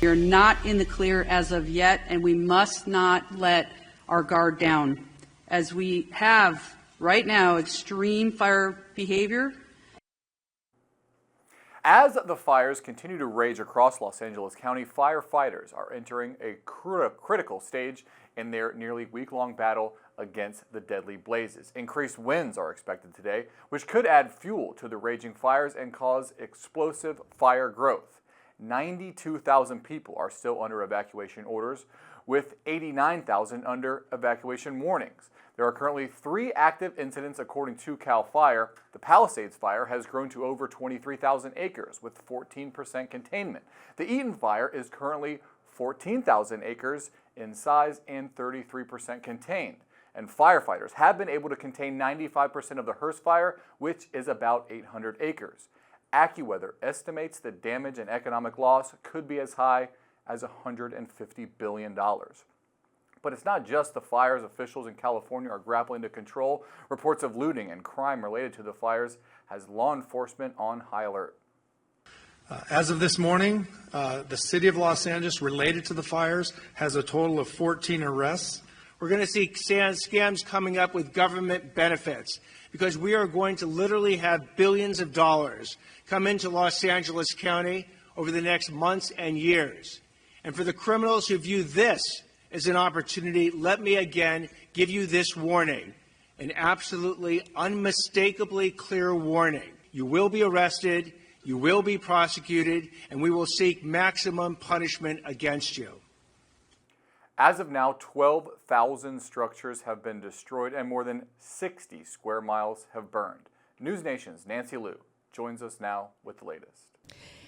We are not in the clear as of yet, and we must not let our guard down, as we have right now extreme fire behavior. As the fires continue to rage across Los Angeles County, firefighters are entering a critical stage in their nearly week-long battle against the deadly blazes. Increased winds are expected today, which could add fuel to the raging fires and cause explosive fire growth. 92,000 people are still under evacuation orders, with 89,000 under evacuation warnings. There are currently 3 active incidents according to CAL FIRE. The Palisades fire has grown to over 23,000 acres with 14% containment. The Eaton fire is currently 14,000 acres in size and 33% contained. And firefighters have been able to contain 95% of the Hearst fire, which is about 800 acres. AccuWeather estimates the damage and economic loss could be as high as $150 billion. But it's not just the fires. Officials in California are grappling to control reports of looting and crime related to the fires, has law enforcement on high alert. As of this morning, the city of Los Angeles, related to the fires, has a total of 14 arrests. We're going to see scams coming up with government benefits, because we are going to literally have billions of dollars come into Los Angeles County over the next months and years. And for the criminals who view this as an opportunity, let me again give you this warning, an absolutely unmistakably clear warning. You will be arrested, you will be prosecuted, and we will seek maximum punishment against you. As of now, 12,000 structures have been destroyed and more than 60 square miles have burned. NewsNation's Nancy Liu joins us now with the latest.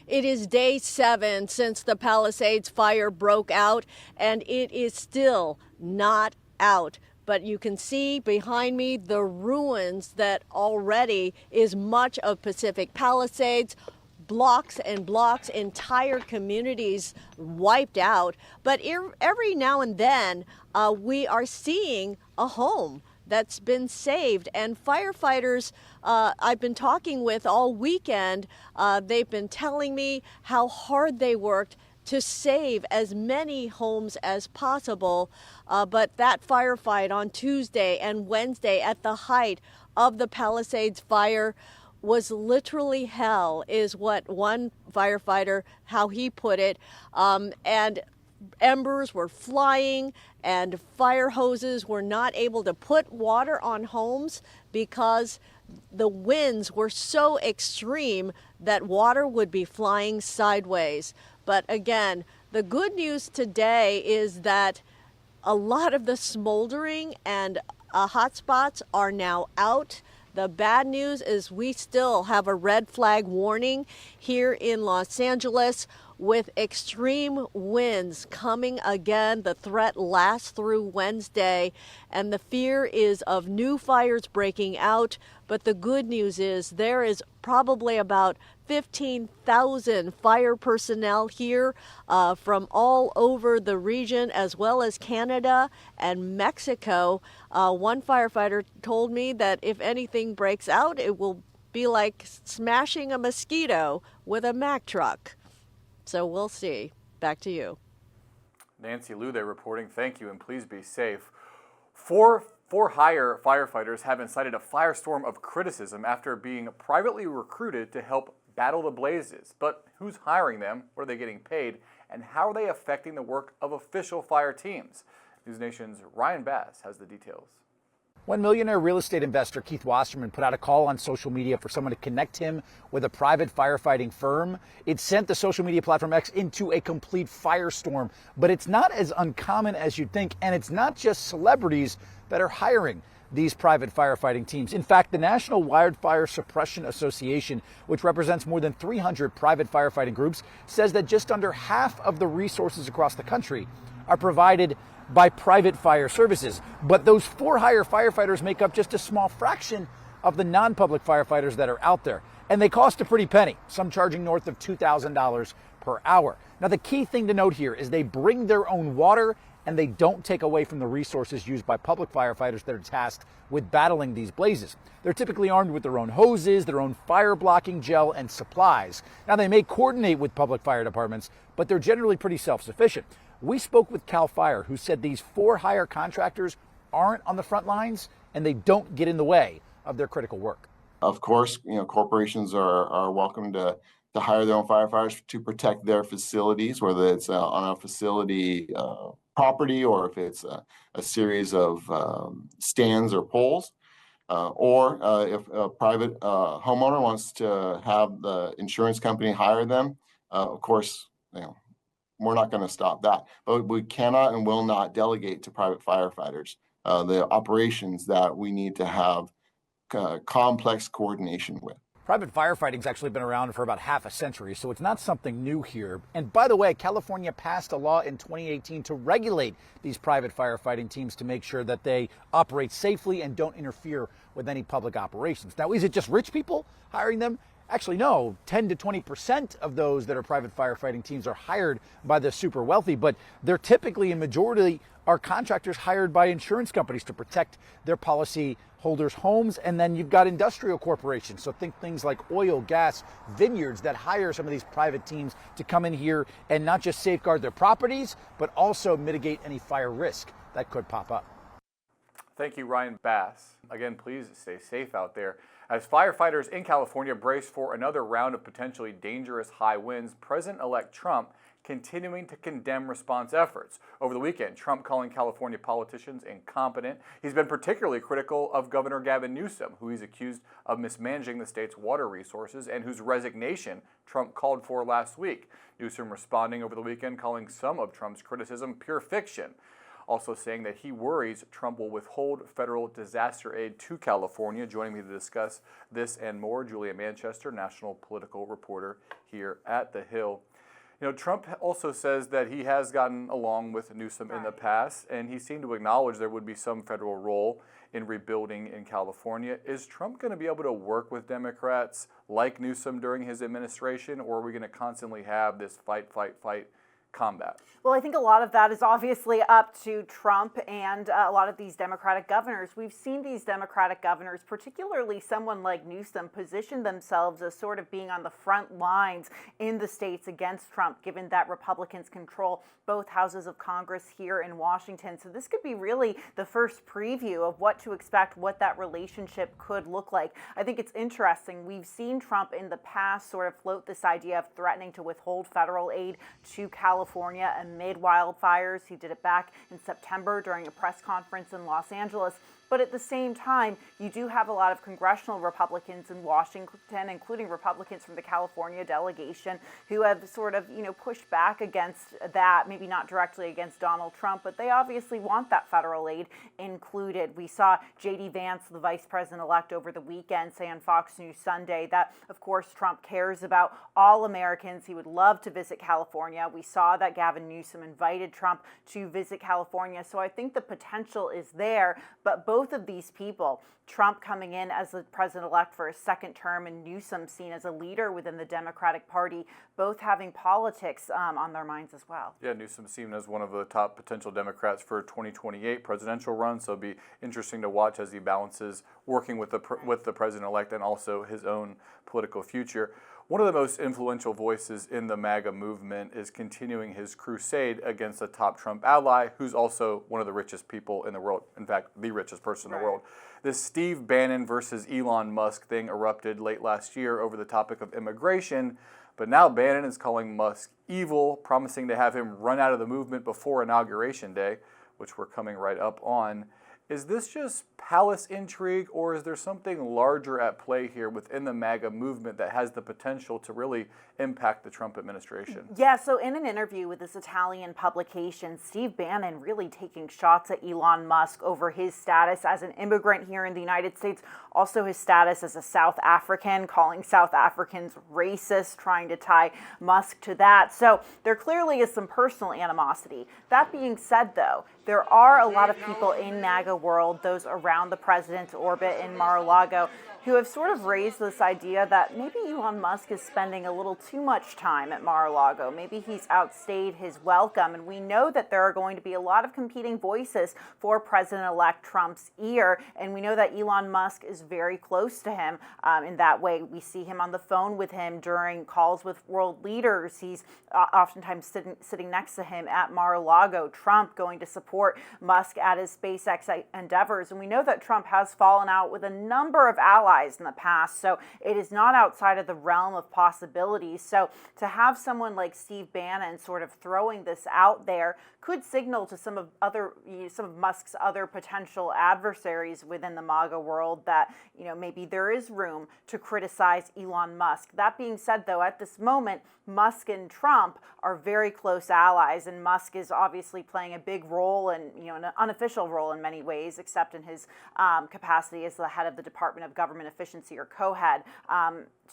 It is day 7 since the Palisades fire broke out, and it is still not out. But you can see behind me the ruins that already is much of Pacific Palisades. Blocks and blocks, entire communities wiped out. But every now and then we are seeing a home that's been saved. And firefighters I've been talking with all weekend, they've been telling me how hard they worked to save as many homes as possible. But that firefight on Tuesday and Wednesday at the height of the Palisades fire was literally hell, is what one firefighter, how he put it. And embers were flying and fire hoses were not able to put water on homes because the winds were so extreme that water would be flying sideways. But again, the good news today is that a lot of the smoldering and hot spots are now out. The bad news is we still have a red flag warning here in Los Angeles with extreme winds coming again. The threat lasts through Wednesday, and the fear is of new fires breaking out. But the good news is there is probably about 15,000 fire personnel here from all over the region, as well as Canada and Mexico. One firefighter told me that if anything breaks out, it will be like smashing a mosquito with a Mack truck. So we'll see. Back to you. Nancy Liu there reporting. Thank you, and please be safe. Four hire firefighters have incited a firestorm of criticism after being privately recruited to help battle the blazes. But who's hiring them? What are they getting paid? And how are they affecting the work of official fire teams? NewsNation's Ryan Bass has the details. When millionaire real estate investor Keith Wasserman put out a call on social media for someone to connect him with a private firefighting firm, it sent the social media platform X into a complete firestorm. But it's not as uncommon as you'd think, and it's not just celebrities that are hiring these private firefighting teams. In fact, the National Wildfire Suppression Association, which represents more than 300 private firefighting groups, says that just under half of the resources across the country are provided by private fire services. But those for-hire firefighters make up just a small fraction of the non-public firefighters that are out there. And they cost a pretty penny, some charging north of $2,000 per hour. Now, the key thing to note here is they bring their own water and they don't take away from the resources used by public firefighters that are tasked with battling these blazes. They're typically armed with their own hoses, their own fire-blocking gel, and supplies. Now, they may coordinate with public fire departments, but they're generally pretty self-sufficient. We spoke with CAL FIRE, who said these for-hire contractors aren't on the front lines and they don't get in the way of their critical work. Of course, corporations are welcome to hire their own firefighters to protect their facilities, whether it's on a facility property or if it's a series of stands or poles, or if a private homeowner wants to have the insurance company hire them. Of course, we're not going to stop that, but we cannot and will not delegate to private firefighters the operations that we need to have complex coordination with. Private firefighting's actually been around for about half a century, so it's not something new here. And by the way, California passed a law in 2018 to regulate these private firefighting teams to make sure that they operate safely and don't interfere with any public operations. Now, is it just rich people hiring them? Actually, no. 10 to 20% of those that are private firefighting teams are hired by the super wealthy, but they're typically, in majority, are contractors hired by insurance companies to protect their policy holders' homes. And then you've got industrial corporations. So think things like oil, gas, vineyards that hire some of these private teams to come in here and not just safeguard their properties, but also mitigate any fire risk that could pop up. Thank you, Ryan Bass. Again, please stay safe out there. As firefighters in California brace for another round of potentially dangerous high winds, President-elect Trump continuing to condemn response efforts. Over the weekend, Trump calling California politicians incompetent. He's been particularly critical of Governor Gavin Newsom, who he's accused of mismanaging the state's water resources and whose resignation Trump called for last week. Newsom responding over the weekend, calling some of Trump's criticism pure fiction, also saying that he worries Trump will withhold federal disaster aid to California. Joining me to discuss this and more, Julia Manchester, national political reporter here at The Hill. Trump also says that he has gotten along with Newsom in the past, and he seemed to acknowledge there would be some federal role in rebuilding in California. Is Trump going to be able to work with Democrats like Newsom during his administration, or are we going to constantly have this fight combat? Well, I think a lot of that is obviously up to Trump and a lot of these Democratic governors. We've seen these Democratic governors, particularly someone like Newsom, position themselves as sort of being on the front lines in the states against Trump, given that Republicans control both houses of Congress here in Washington. So this could be really the first preview of what to expect, what that relationship could look like. I think it's interesting. We've seen Trump in the past sort of float this idea of threatening to withhold federal aid to California amid wildfires. He did it back in September during a press conference in Los Angeles. But at the same time, you do have a lot of congressional Republicans in Washington, including Republicans from the California delegation, who have sort of, pushed back against that, maybe not directly against Donald Trump, but they obviously want that federal aid included. We saw J.D. Vance, the vice president-elect, over the weekend say on Fox News Sunday that, of course, Trump cares about all Americans. He would love to visit California. We saw that Gavin Newsom invited Trump to visit California. So I think the potential is there, but both of these people, Trump coming in as the president-elect for a second term and Newsom seen as a leader within the Democratic Party, both having politics on their minds as well. Yeah, Newsom seen as one of the top potential Democrats for 2028 presidential run, so it'll be interesting to watch as he balances working with the president-elect and also his own political future. One of the most influential voices in the MAGA movement is continuing his crusade against a top Trump ally who's also one of the richest people in the world, in fact, the richest person in the world. This Steve Bannon versus Elon Musk thing erupted late last year over the topic of immigration, but now Bannon is calling Musk evil, promising to have him run out of the movement before Inauguration Day, which we're coming right up on. Is this just palace intrigue, or is there something larger at play here within the MAGA movement that has the potential to really impact the Trump administration? Yeah, so in an interview with this Italian publication, Steve Bannon really taking shots at Elon Musk over his status as an immigrant here in the United States, also his status as a South African, calling South Africans racist, trying to tie Musk to that. So there clearly is some personal animosity. That being said, though, there are a lot of people in MAGA world, those around the president's orbit in Mar-a-Lago, who have sort of raised this idea that maybe Elon Musk is spending a little too much time at Mar-a-Lago. Maybe he's outstayed his welcome. And we know that there are going to be a lot of competing voices for President-elect Trump's ear. And we know that Elon Musk is very close to him in that way. We see him on the phone with him during calls with world leaders. He's oftentimes sitting next to him at Mar-a-Lago. Trump going to support Musk at his SpaceX endeavors. And we know that Trump has fallen out with a number of allies in the past, so it is not outside of the realm of possibilities. So to have someone like Steve Bannon sort of throwing this out there could signal to some of Musk's other potential adversaries within the MAGA world that, maybe there is room to criticize Elon Musk. That being said, though, at this moment, Musk and Trump are very close allies, and Musk is obviously playing a big role and, an unofficial role in many ways, except in his capacity as the head of the Department of Government Efficiency, or co-head,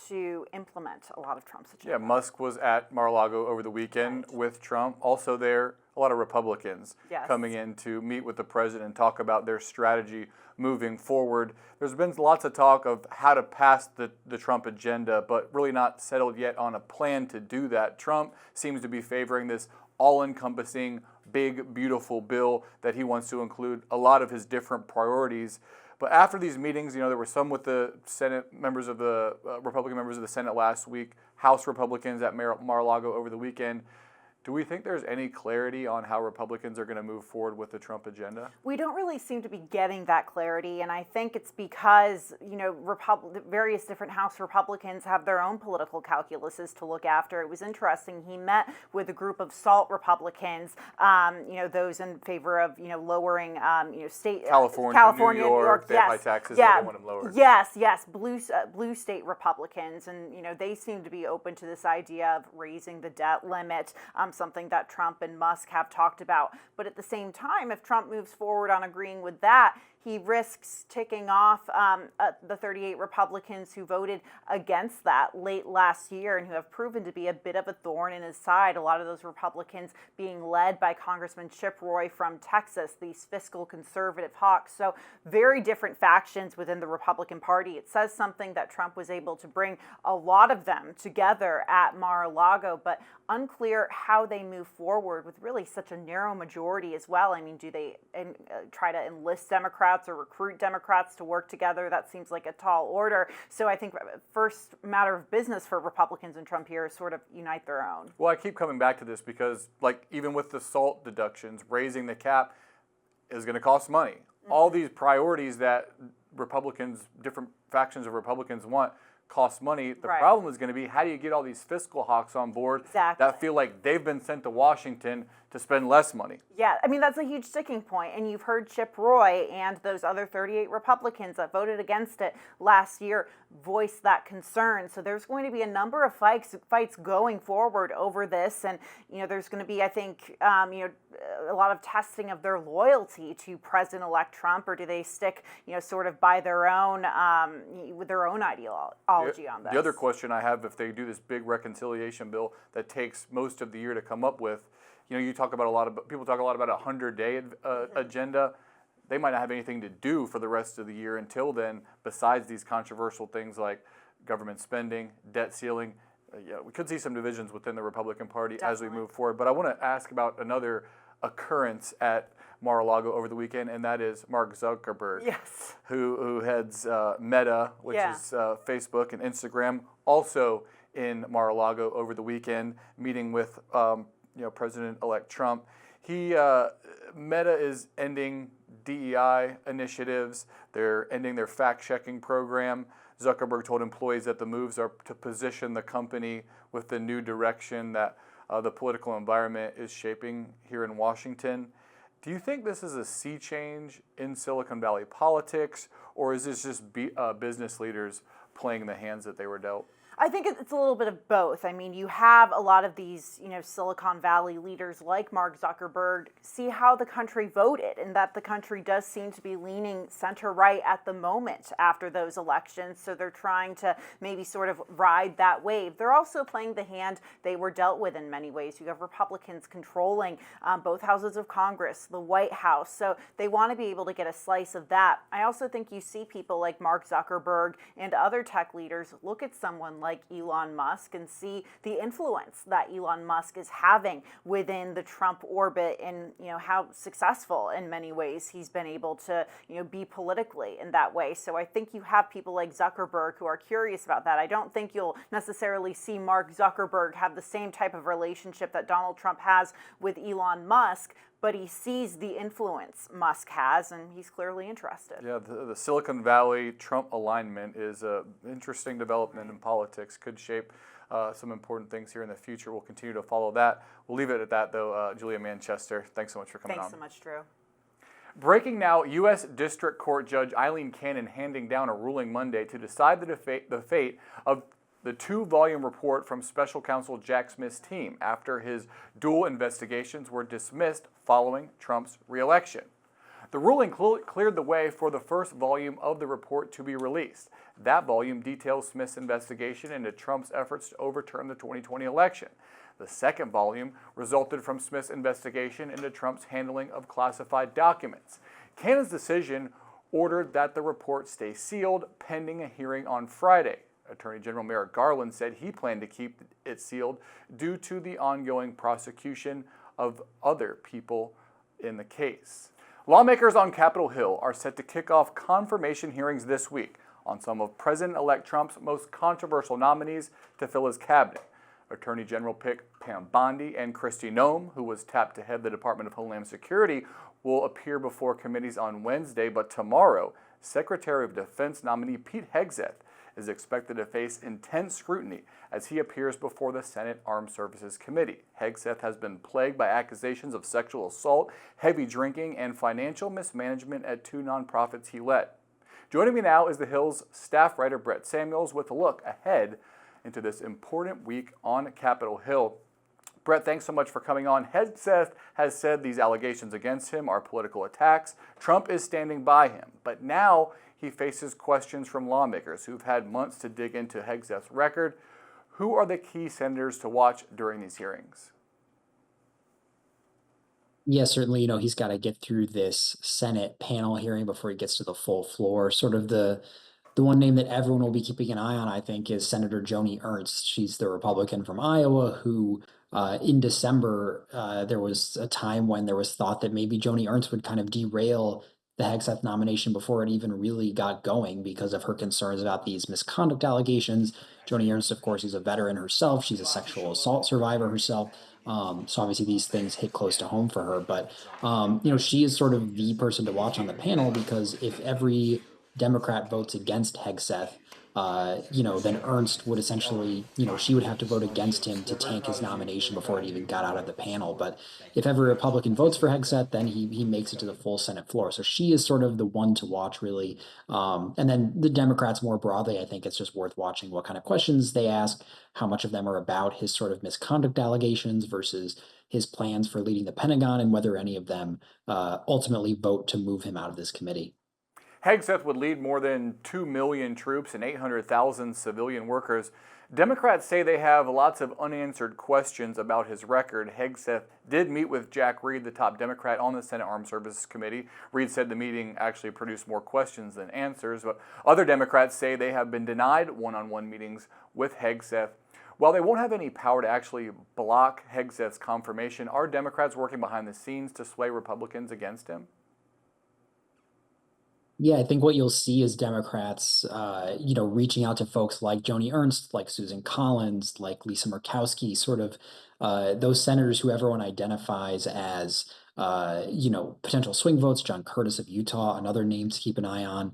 to implement a lot of Trump's agenda. Yeah, Musk was at Mar-a-Lago over the weekend with Trump. Also there, a lot of Republicans coming in to meet with the president and talk about their strategy moving forward. There's been lots of talk of how to pass the Trump agenda, but really not settled yet on a plan to do that. Trump seems to be favoring this all-encompassing, big, beautiful bill that he wants to include a lot of his different priorities. But after these meetings, there were some with the Senate members of the Republican members of the Senate last week, House Republicans at Mar-a-Lago over the weekend. Do we think there's any clarity on how Republicans are going to move forward with the Trump agenda? We don't really seem to be getting that clarity, and I think it's because, various different House Republicans have their own political calculuses to look after. It was interesting. He met with a group of SALT Republicans, those in favor of, lowering, state California, New York, they have high taxes, they want them lowered. Yes, blue state Republicans, and they seem to be open to this idea of raising the debt limit. Something that Trump and Musk have talked about. But at the same time, if Trump moves forward on agreeing with that, he risks ticking off the 38 Republicans who voted against that late last year and who have proven to be a bit of a thorn in his side. A lot of those Republicans being led by Congressman Chip Roy from Texas, these fiscal conservative hawks. So very different factions within the Republican Party. It says something that Trump was able to bring a lot of them together at Mar-a-Lago, but unclear how they move forward with really such a narrow majority as well. I mean, do they try to enlist Democrats or recruit Democrats to work together? That seems like a tall order. So I think first matter of business for Republicans and Trump here is sort of unite their own. Well, I keep coming back to this because, even with the SALT deductions, raising the cap is going to cost money. Mm-hmm. All these priorities that Republicans, different factions of Republicans want, cost money. The problem is going to be, how do you get all these fiscal hawks on board that feel like they've been sent to Washington to spend less money? Yeah, I mean, that's a huge sticking point. And you've heard Chip Roy and those other 38 Republicans that voted against it last year voice that concern. So there's going to be a number of fights going forward over this. And, there's going to be, I think, a lot of testing of their loyalty to President-elect Trump, or do they stick, sort of by their own, with their own ideology on this? The other question I have, if they do this big reconciliation bill that takes most of the year to come up with, you talk about people talk a lot about a 100-day agenda. They might not have anything to do for the rest of the year until then, besides these controversial things like government spending, debt ceiling. We could see some divisions within the Republican Party as we move forward. But I want to ask about another occurrence at Mar-a-Lago over the weekend, and that is Mark Zuckerberg, who heads Meta, which is Facebook and Instagram, also in Mar-a-Lago over the weekend, meeting with President-elect Trump. Meta is ending DEI initiatives. They're ending their fact-checking program. Zuckerberg told employees that the moves are to position the company with the new direction that the political environment is shaping here in Washington. Do you think this is a sea change in Silicon Valley politics, or is this just business leaders playing the hands that they were dealt? I think it's a little bit of both. I mean, you have a lot of these, Silicon Valley leaders like Mark Zuckerberg see how the country voted, and that the country does seem to be leaning center right at the moment after those elections. So they're trying to maybe sort of ride that wave. They're also playing the hand they were dealt with in many ways. You have Republicans controlling both houses of Congress, the White House. So they want to be able to get a slice of that. I also think you see people like Mark Zuckerberg and other tech leaders look at someone like Elon Musk and see the influence that Elon Musk is having within the Trump orbit, and how successful in many ways he's been able to be politically in that way. So I think you have people like Zuckerberg who are curious about that. I don't think you'll necessarily see Mark Zuckerberg have the same type of relationship that Donald Trump has with Elon Musk, but he sees the influence Musk has, and he's clearly interested. Yeah, the Silicon Valley Trump alignment is an interesting development in politics. Could shape some important things here in the future. We'll continue to follow that. We'll leave it at that, though. Julia Manchester, thanks so much for coming on. Thanks so much, Drew. Breaking now, U.S. District Court Judge Aileen Cannon handing down a ruling Monday to decide the fate of the 2-volume report from Special Counsel Jack Smith's team after his dual investigations were dismissed following Trump's re-election. The ruling cleared the way for the first volume of the report to be released. That volume details Smith's investigation into Trump's efforts to overturn the 2020 election. The second volume resulted from Smith's investigation into Trump's handling of classified documents. Cannon's decision ordered that the report stay sealed pending a hearing on Friday. Attorney General Merrick Garland said he planned to keep it sealed due to the ongoing prosecution of other people in the case. Lawmakers on Capitol Hill are set to kick off confirmation hearings this week on some of President-elect Trump's most controversial nominees to fill his cabinet. Attorney General pick Pam Bondi and Kristi Noem, who was tapped to head the Department of Homeland Security, will appear before committees on Wednesday, but tomorrow, Secretary of Defense nominee Pete Hegseth is expected to face intense scrutiny as he appears before the Senate Armed Services Committee. Hegseth has been plagued by accusations of sexual assault, heavy drinking, and financial mismanagement at 2 nonprofits he led. Joining me now is the Hill's staff writer Brett Samuels with a look ahead into this important week on Capitol Hill. Brett, thanks so much for coming on. Hegseth has said these allegations against him are political attacks. Trump is standing by him, but now he faces questions from lawmakers who've had months to dig into Hegseth's record. Who are the key senators to watch during these hearings? Yeah, certainly, he's got to get through this Senate panel hearing before he gets to the full floor. Sort of the one name that everyone will be keeping an eye on, I think, is Senator Joni Ernst. She's the Republican from Iowa who, in December, there was a time when there was thought that maybe Joni Ernst would kind of derail the Hegseth nomination before it even really got going because of her concerns about these misconduct allegations. Joni Ernst, of course, is a veteran herself. She's a sexual assault survivor herself. So obviously these things hit close to home for her. But, she is sort of the person to watch on the panel because if every Democrat votes against Hegseth, then Ernst would essentially, she would have to vote against him to tank his nomination before it even got out of the panel. But if every Republican votes for Hegseth, then he makes it to the full Senate floor. So she is sort of the one to watch, really. And then the Democrats more broadly, I think it's just worth watching what kind of questions they ask, how much of them are about his sort of misconduct allegations versus his plans for leading the Pentagon, and whether any of them ultimately vote to move him out of this committee. Hegseth would lead more than 2 million troops and 800,000 civilian workers. Democrats say they have lots of unanswered questions about his record. Hegseth did meet with Jack Reed, the top Democrat on the Senate Armed Services Committee. Reed said the meeting actually produced more questions than answers, but other Democrats say they have been denied one-on-one meetings with Hegseth. While they won't have any power to actually block Hegseth's confirmation, are Democrats working behind the scenes to sway Republicans against him? Yeah, I think what you'll see is Democrats, reaching out to folks like Joni Ernst, like Susan Collins, like Lisa Murkowski, sort of those senators who everyone identifies as, potential swing votes. John Curtis of Utah, another name to keep an eye on.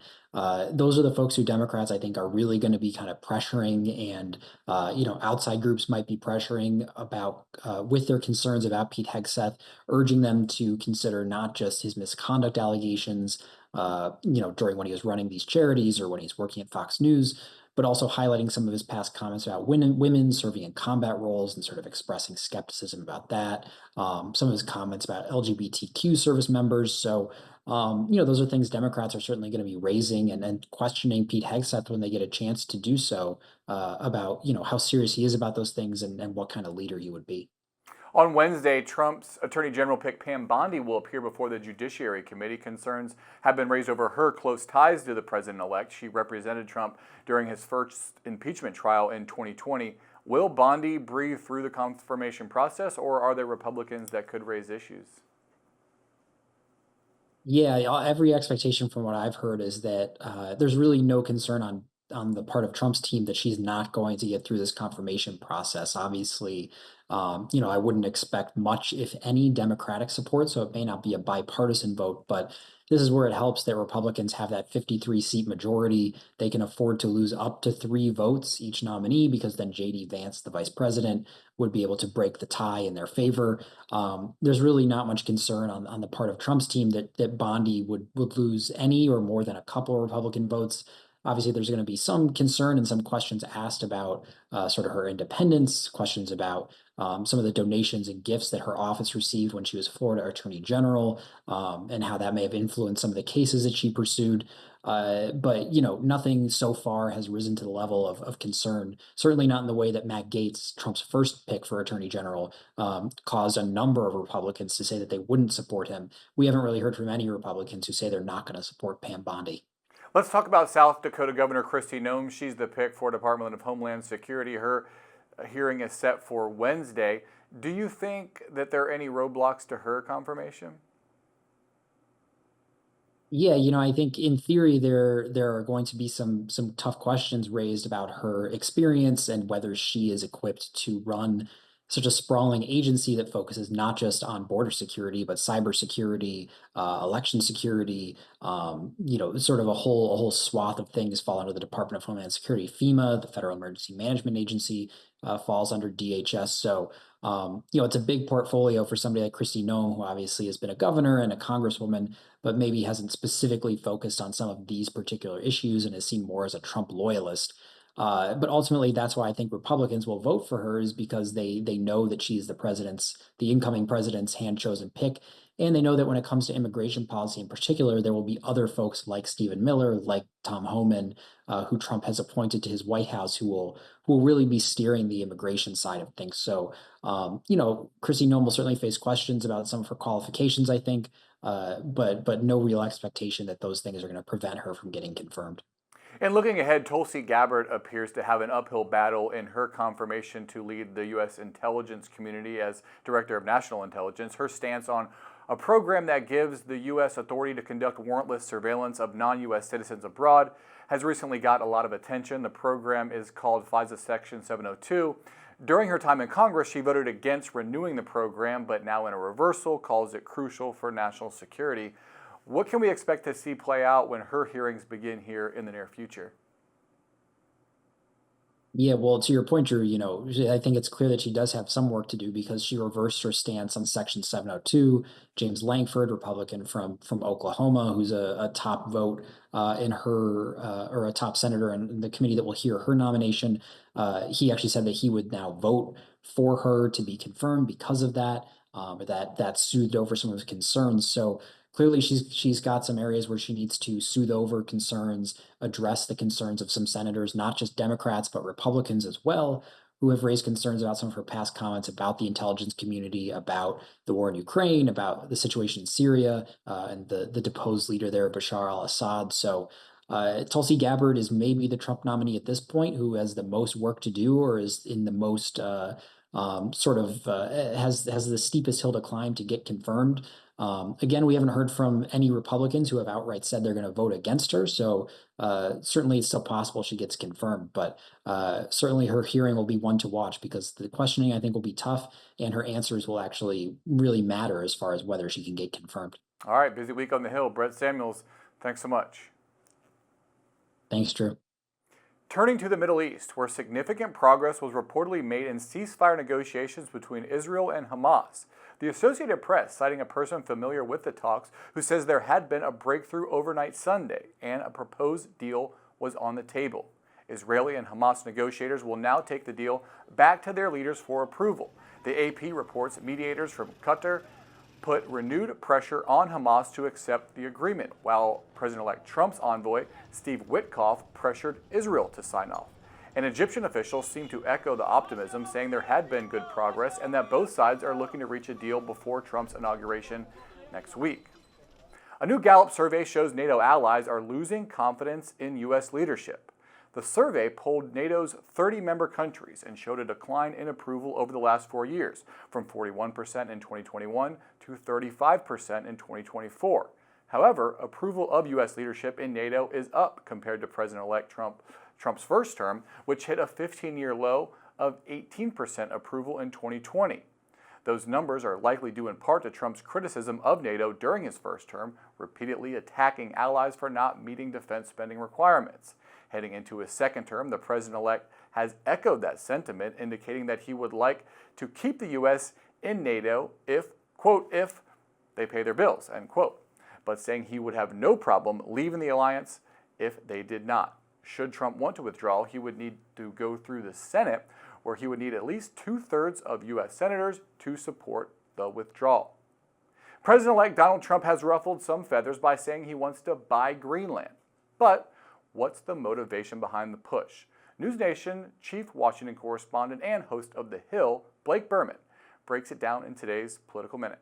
Those are the folks who Democrats, I think, are really going to be kind of pressuring, and, outside groups might be pressuring about with their concerns about Pete Hegseth, urging them to consider not just his misconduct allegations, during when he was running these charities or when he's working at Fox News, but also highlighting some of his past comments about women serving in combat roles and sort of expressing skepticism about that. Some of his comments about LGBTQ service members. So, those are things Democrats are certainly going to be raising and questioning Pete Hegseth when they get a chance to do so about, how serious he is about those things and what kind of leader he would be. On Wednesday, Trump's Attorney General pick Pam Bondi will appear before the Judiciary Committee. Concerns have been raised over her close ties to the president-elect. She represented Trump during his first impeachment trial in 2020. Will Bondi breathe through the confirmation process, or are there Republicans that could raise issues? Yeah, every expectation from what I've heard is that there's really no concern on the part of Trump's team that she's not going to get through this confirmation process. Obviously, I wouldn't expect much, if any, Democratic support, so it may not be a bipartisan vote, but this is where it helps that Republicans have that 53-seat majority. They can afford to lose up to 3 votes each nominee, because then J.D. Vance, the vice president, would be able to break the tie in their favor. There's really not much concern on the part of Trump's team that Bondi would lose any or more than a couple of Republican votes. Obviously, there's going to be some concern and some questions asked about sort of her independence, questions about some of the donations and gifts that her office received when she was Florida Attorney General, and how that may have influenced some of the cases that she pursued. But, nothing so far has risen to the level of concern, certainly not in the way that Matt Gaetz, Trump's first pick for Attorney General, caused a number of Republicans to say that they wouldn't support him. We haven't really heard from any Republicans who say they're not going to support Pam Bondi. Let's talk about South Dakota Governor Kristi Noem. She's the pick for Department of Homeland Security. Her hearing is set for Wednesday. Do you think that there are any roadblocks to her confirmation? Yeah, I think in theory there are going to be some tough questions raised about her experience and whether she is equipped to run such a sprawling agency that focuses not just on border security but cybersecurity, election security, sort of a whole swath of things fall under the Department of Homeland Security. FEMA, the Federal Emergency Management Agency, falls under DHS. So it's a big portfolio for somebody like Kristi Noem, who obviously has been a governor and a congresswoman, but maybe hasn't specifically focused on some of these particular issues and is seen more as a Trump loyalist. But ultimately, that's why I think Republicans will vote for her, is because they know that she's the incoming president's hand-chosen pick. And they know that when it comes to immigration policy in particular, there will be other folks like Stephen Miller, like Tom Homan, who Trump has appointed to his White House, who will really be steering the immigration side of things. So, Kristi Noem will certainly face questions about some of her qualifications, I think, but no real expectation that those things are going to prevent her from getting confirmed. And looking ahead, Tulsi Gabbard appears to have an uphill battle in her confirmation to lead the U.S. intelligence community as Director of National Intelligence. Her stance on a program that gives the U.S. authority to conduct warrantless surveillance of non-U.S. citizens abroad has recently got a lot of attention. The program is called FISA Section 702. During her time in Congress, she voted against renewing the program, but now in a reversal calls it crucial for national security. What can we expect to see play out when her hearings begin here in the near future? Yeah, well, to your point, Drew, I think it's clear that she does have some work to do, because she reversed her stance on Section 702. James Lankford, Republican from Oklahoma, who's a top vote in her, or a top senator in the committee that will hear her nomination, he actually said that he would now vote for her to be confirmed because of that, that soothed over some of his concerns. So clearly she's got some areas where she needs to soothe over concerns, address the concerns of some senators, not just Democrats, but Republicans as well, who have raised concerns about some of her past comments about the intelligence community, about the war in Ukraine, about the situation in Syria, and the deposed leader there, Bashar al-Assad. So Tulsi Gabbard is maybe the Trump nominee at this point who has the most work to do, or is in the most has the steepest hill to climb to get confirmed. Again, we haven't heard from any Republicans who have outright said they're going to vote against her. So certainly it's still possible she gets confirmed, but certainly her hearing will be one to watch, because the questioning, I think, will be tough, and her answers will actually really matter as far as whether she can get confirmed. All right, busy week on the Hill. Brett Samuels, thanks so much. Thanks, Drew. Turning to the Middle East, where significant progress was reportedly made in ceasefire negotiations between Israel and Hamas. The Associated Press, citing a person familiar with the talks, who says there had been a breakthrough overnight Sunday and a proposed deal was on the table. Israeli and Hamas negotiators will now take the deal back to their leaders for approval. The AP reports mediators from Qatar put renewed pressure on Hamas to accept the agreement, while President-elect Trump's envoy, Steve Witkoff, pressured Israel to sign off. And Egyptian officials seem to echo the optimism, saying there had been good progress and that both sides are looking to reach a deal before Trump's inauguration next week. A new Gallup survey shows NATO allies are losing confidence in U.S. leadership. The survey polled NATO's 30-member countries and showed a decline in approval over the last 4 years, from 41% in 2021 to 35% in 2024. However, approval of U.S. leadership in NATO is up compared to President-elect Trump's first term, which hit a 15-year low of 18% approval in 2020. Those numbers are likely due in part to Trump's criticism of NATO during his first term, repeatedly attacking allies for not meeting defense spending requirements. Heading into his second term, the president-elect has echoed that sentiment, indicating that he would like to keep the U.S. in NATO if, quote, if they pay their bills, end quote, but saying he would have no problem leaving the alliance if they did not. Should Trump want to withdraw, he would need to go through the Senate, where he would need at least 2/3 of U.S. senators to support the withdrawal. President-elect Donald Trump has ruffled some feathers by saying he wants to buy Greenland. But what's the motivation behind the push? NewsNation chief Washington correspondent and host of The Hill, Blake Burman, breaks it down in today's Political Minute.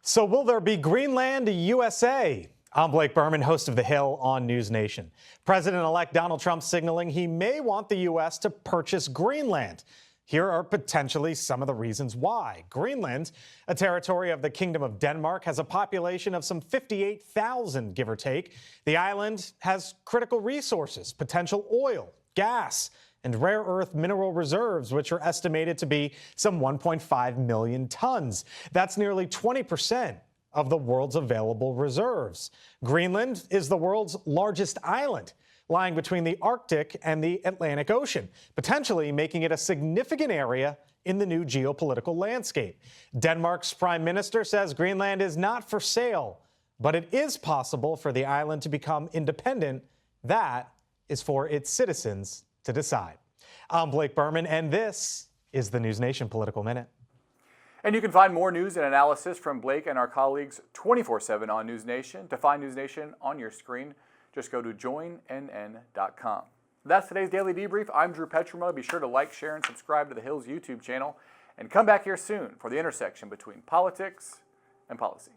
So will there be Greenland USA? I'm Blake Burman, host of The Hill on NewsNation. President-elect Donald Trump signaling he may want the U.S. to purchase Greenland. Here are potentially some of the reasons why. Greenland, a territory of the Kingdom of Denmark, has a population of some 58,000, give or take. The island has critical resources, potential oil, gas, and rare earth mineral reserves, which are estimated to be some 1.5 million tons. That's nearly 20% of the world's available reserves. Greenland is the world's largest island, lying between the Arctic and the Atlantic Ocean, potentially making it a significant area in the new geopolitical landscape. Denmark's prime minister says Greenland is not for sale, but it is possible for the island to become independent. That is for its citizens to decide. I'm Blake Burman, and this is the NewsNation Political Minute. And you can find more news and analysis from Blake and our colleagues 24/7 on NewsNation. To find NewsNation on your screen, just go to joinnn.com. That's today's Daily Debrief. I'm Drew Petrimoulx. Be sure to like, share, and subscribe to The Hill's YouTube channel. And come back here soon for the intersection between politics and policy.